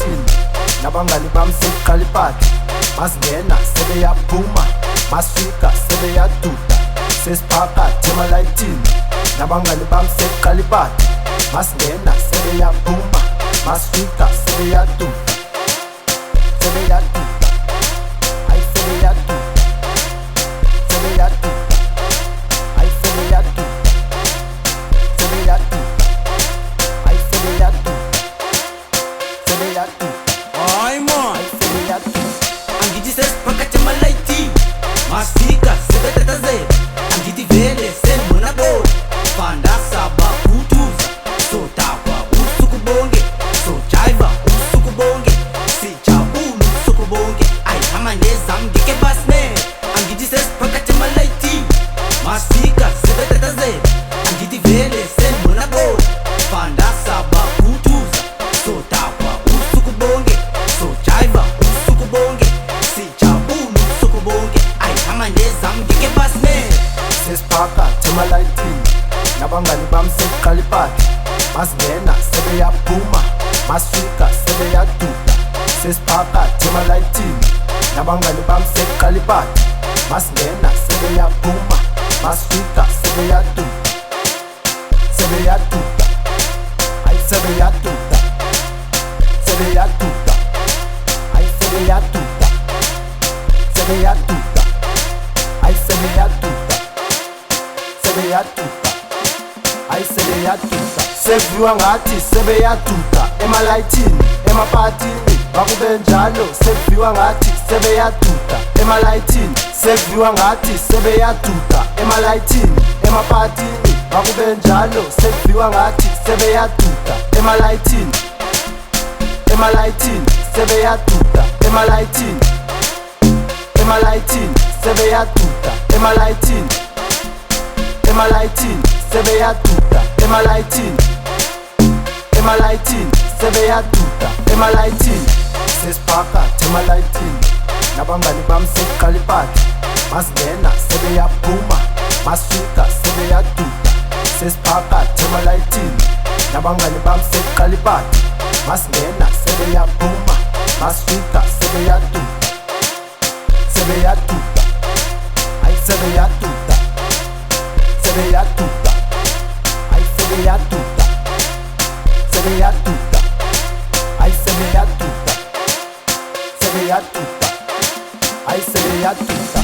emalightini nabangani bami seqala ipati masingena sebeyaphuma masifika sebeyaduda sesiphakathi emalightini nabangani bami seqala ipati masingena sebeyaphuma masifika sebeyaduda sebeyaduda ay sebeyaduda sebeyaduda ay sebeyaduda sebeyaduda ay sebeyaduda sebeyaduda Ay man, ay sebeyaduda angithi sesiphakathi emalayithini masifika sebetatazela angithi vele senibona bona fandasa bakhuthuza sodakwa usuku bonke sojayiva usuku bonke sijabula usuku bonke ayihamba ngezami ngeke basinele angithi sesiphakathi emalayithini masifika sebetatazela angithi vele senibona bona fandasa bakhuthuza sodakwa usuku bonke sojayiva usuku bonke sijabula usuku bonke ayihamba ngezami ngeke basinele sesiphakathi emalayithini nabangani bami seqala ipati masingena sebeyaphuma masifika sebeyaduda sesiphakathi emalayithini nabangani bami seqala ipati masingena sebeyaphuma masifika sebeyaduda sebeyaduda ay sebeyaduda sebeyaduda ay sebeyaduda sebeyaduda ay sebeyaduda sebeyaduda ay sebeyaduda sekuviwa ngathi sebeyaduda emalayithini emapatini bakube njalo sekuviwa ngathi sebeyaduda emalayithini sekuviwa ngathi sebeyaduda emalayithini emapatini bakube njalo sekuviwa ngathi sebeyaduda emalayithini emalayithini sebeyaduda emalayithini emalayithini sebeyaduda emalayithini emalayithini sebeyaduda emalayithini emalayithini sebeyaduda emalayithini sesiphakathi emalayithini nabangani bami seqala ipati masingena sebeyaphuma masifika sebeyaduda sesiphakathi emalayithini nabangani bami seqala ipati masingena sebeyaphuma masifika sebeyaduda sebeyaduda ay sebeyaduda sebeyaduda ay sebeyaduda sebeyaduda ay sebeyaduda sebeyaduda ay sebeyaduda